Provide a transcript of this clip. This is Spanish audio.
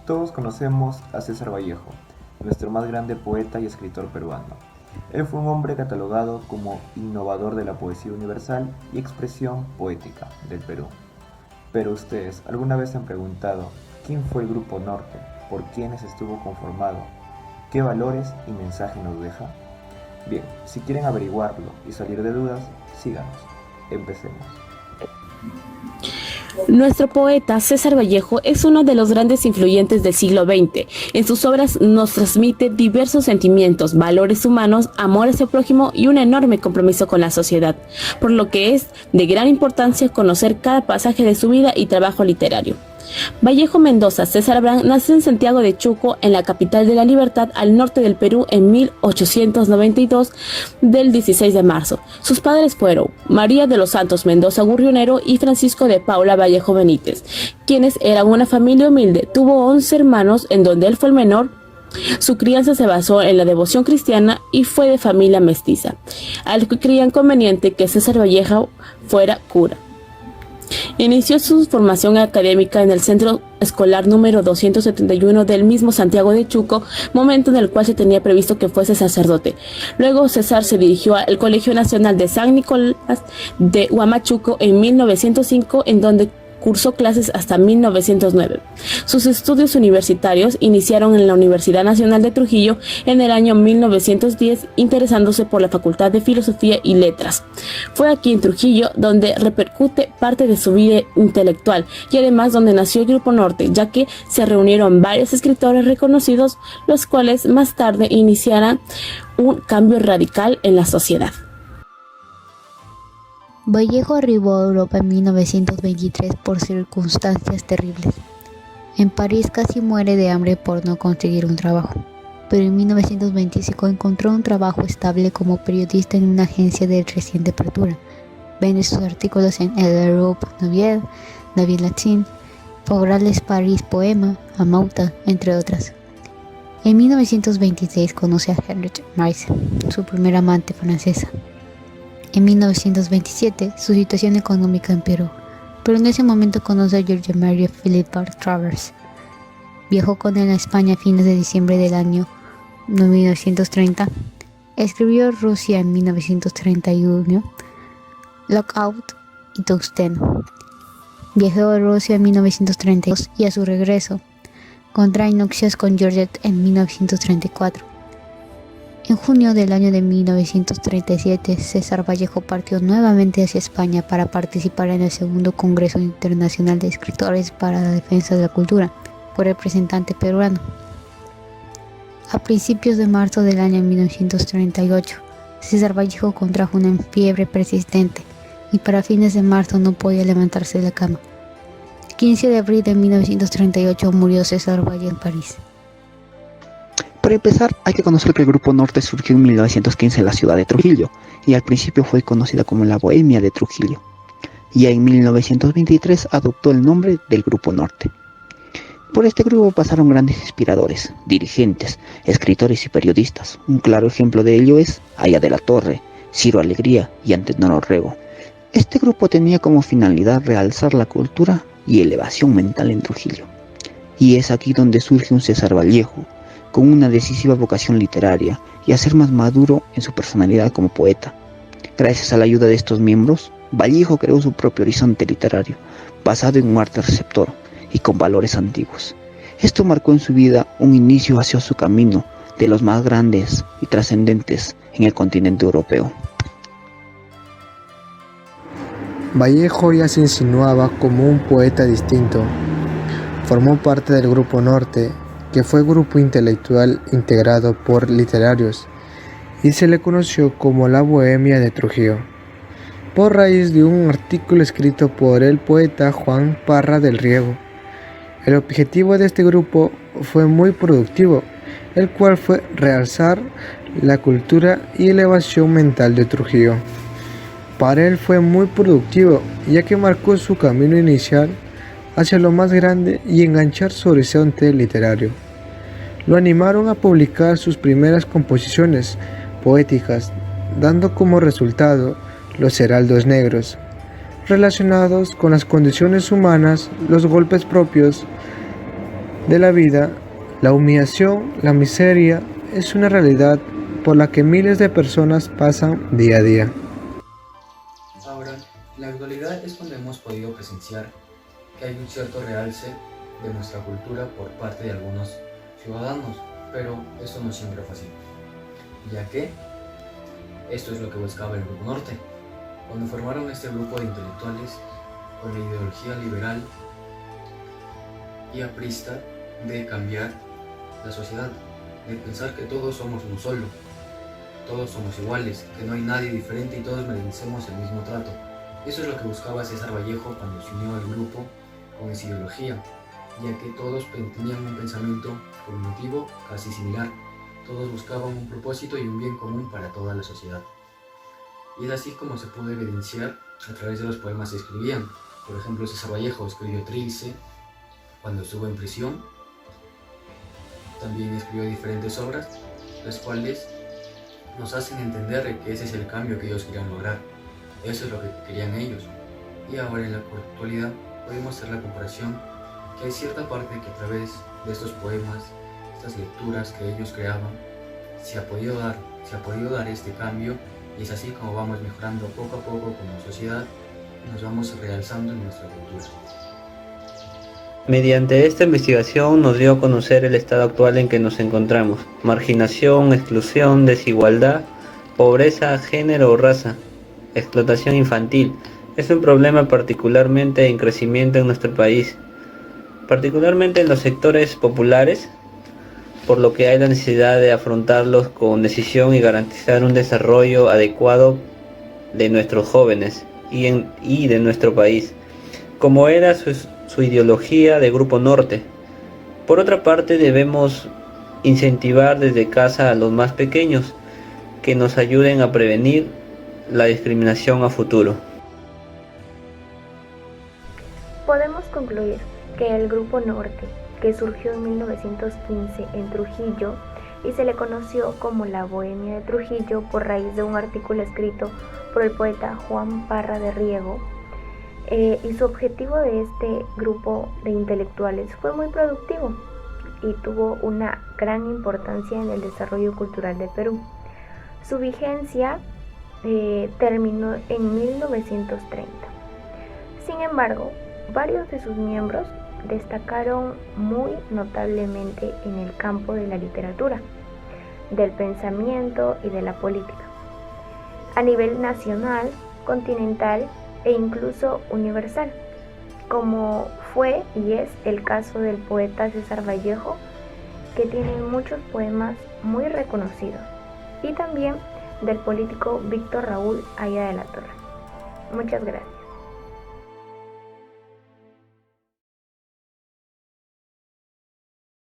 Todos conocemos a César Vallejo, nuestro más grande poeta y escritor peruano. Él fue un hombre catalogado como innovador de la poesía universal y expresión poética del Perú. Pero ustedes, ¿alguna vez se han preguntado quién fue el Grupo Norte? ¿Por quiénes estuvo conformado? ¿Qué valores y mensaje nos deja? Bien, si quieren averiguarlo y salir de dudas, síganos. Empecemos. Nuestro poeta César Vallejo es uno de los grandes influyentes del siglo XX. En sus obras nos transmite diversos sentimientos, valores humanos, amor hacia el prójimo y un enorme compromiso con la sociedad, por lo que es de gran importancia conocer cada pasaje de su vida y trabajo literario. Vallejo Mendoza César Abraham nació en Santiago de Chuco, en la capital de la Libertad, al norte del Perú, en 1892, del 16 de marzo. Sus padres fueron María de los Santos Mendoza Gurrionero y Francisco de Paula Vallejo Benítez, quienes eran una familia humilde. Tuvo 11 hermanos, en donde él fue el menor. Su crianza se basó en la devoción cristiana y fue de familia mestiza, al que creían conveniente que César Vallejo fuera cura. Inició su formación académica en el Centro Escolar número 271 del mismo Santiago de Chuco, momento en el cual se tenía previsto que fuese sacerdote. Luego César se dirigió al Colegio Nacional de San Nicolás de Huamachuco en 1905, en donde cursó clases hasta 1909. Sus estudios universitarios iniciaron en la Universidad Nacional de Trujillo en el año 1910, interesándose por la Facultad de Filosofía y Letras. Fue aquí en Trujillo donde repercute parte de su vida intelectual y además donde nació el Grupo Norte, ya que se reunieron varios escritores reconocidos, los cuales más tarde iniciaran un cambio radical en la sociedad. Vallejo arribó a Europa en 1923 por circunstancias terribles. En París casi muere de hambre por no conseguir un trabajo, pero en 1925 encontró un trabajo estable como periodista en una agencia de reciente apertura. Vende sus artículos en El Europe Nouvelle, La Vie Latine, Faurales Paris Poema, Amauta, entre otras. En 1926 conoce a Henriette Meise, su primera amante francesa. En 1927 su situación económica empeoró, pero en ese momento conoce a George Marie Philippe Travers. Viajó con él a España a fines de diciembre del año 1930. Escribió Rusia en 1931, Lockout y Tungsteno. Viajó a Rusia en 1932 y a su regreso contrae nupcias con Georgette en 1934. En junio del año de 1937, César Vallejo partió nuevamente hacia España para participar en el segundo Congreso Internacional de Escritores para la Defensa de la Cultura, por representante peruano. A principios de marzo del año 1938, César Vallejo contrajo una fiebre persistente y para fines de marzo no podía levantarse de la cama. El 15 de abril de 1938 murió César Vallejo en París. Para empezar, hay que conocer que el Grupo Norte surgió en 1915 en la ciudad de Trujillo, y al principio fue conocida como la Bohemia de Trujillo. Y en 1923 adoptó el nombre del Grupo Norte. Por este grupo pasaron grandes inspiradores, dirigentes, escritores y periodistas. Un claro ejemplo de ello es Aya de la Torre, Ciro Alegría y Antenor Orrego. Este grupo tenía como finalidad realzar la cultura y elevación mental en Trujillo. Y es aquí donde surge un César Vallejo, con una decisiva vocación literaria y a ser más maduro en su personalidad como poeta. Gracias a la ayuda de estos miembros, Vallejo creó su propio horizonte literario, basado en un arte receptor y con valores antiguos. Esto marcó en su vida un inicio hacia su camino de los más grandes y trascendentes en el continente europeo. Vallejo ya se insinuaba como un poeta distinto. Formó parte del Grupo Norte, que fue grupo intelectual integrado por literarios, y se le conoció como la Bohemia de Trujillo, por raíz de un artículo escrito por el poeta Juan Parra del Riego. El objetivo de este grupo fue muy productivo, el cual fue realzar la cultura y elevación mental de Trujillo. Para él fue muy productivo, ya que marcó su camino inicial hacia lo más grande y enganchar su horizonte literario. Lo animaron a publicar sus primeras composiciones poéticas, dando como resultado Los Heraldos Negros, relacionados con las condiciones humanas, los golpes propios de la vida, la humillación, la miseria, es una realidad por la que miles de personas pasan día a día. Ahora, la actualidad es cuando hemos podido presenciar que hay un cierto realce de nuestra cultura por parte de algunos ciudadanos, pero esto no siempre fue así, ya que esto es lo que buscaba el Grupo Norte. Cuando formaron este grupo de intelectuales con la ideología liberal y aprista de cambiar la sociedad, de pensar que todos somos un solo, todos somos iguales, que no hay nadie diferente y todos merecemos el mismo trato. Eso es lo que buscaba César Vallejo cuando se unió al grupo con esa ideología, ya que todos tenían un pensamiento cognitivo casi similar, todos buscaban un propósito y un bien común para toda la sociedad. Y es así como se pudo evidenciar a través de los poemas que escribían. Por ejemplo, César Vallejo escribió Trilce cuando estuvo en prisión. También escribió diferentes obras, las cuales nos hacen entender que ese es el cambio que ellos querían lograr. Eso es lo que querían ellos. Y ahora en la actualidad podemos hacer la comparación que hay cierta parte que a través de estos poemas, estas lecturas que ellos creaban, se ha podido dar este cambio, y es así como vamos mejorando poco a poco como sociedad y nos vamos realzando en nuestra cultura. Mediante esta investigación nos dio a conocer el estado actual en que nos encontramos: marginación, exclusión, desigualdad, pobreza, género o raza, explotación infantil. Es un problema particularmente en crecimiento en nuestro país, particularmente en los sectores populares, por lo que hay la necesidad de afrontarlos con decisión y garantizar un desarrollo adecuado de nuestros jóvenes y de nuestro país, como era su ideología de Grupo Norte. Por otra parte, debemos incentivar desde casa a los más pequeños que nos ayuden a prevenir la discriminación a futuro. Podemos concluir que el Grupo Norte, que surgió en 1915 en Trujillo y se le conoció como la Bohemia de Trujillo por raíz de un artículo escrito por el poeta Juan Parra de Riego, y su objetivo de este grupo de intelectuales fue muy productivo y tuvo una gran importancia en el desarrollo cultural del Perú. Su vigencia terminó en 1930. Sin embargo, varios de sus miembros destacaron muy notablemente en el campo de la literatura, del pensamiento y de la política, a nivel nacional, continental e incluso universal, como fue y es el caso del poeta César Vallejo, que tiene muchos poemas muy reconocidos, y también del político Víctor Raúl Haya de la Torre. Muchas gracias.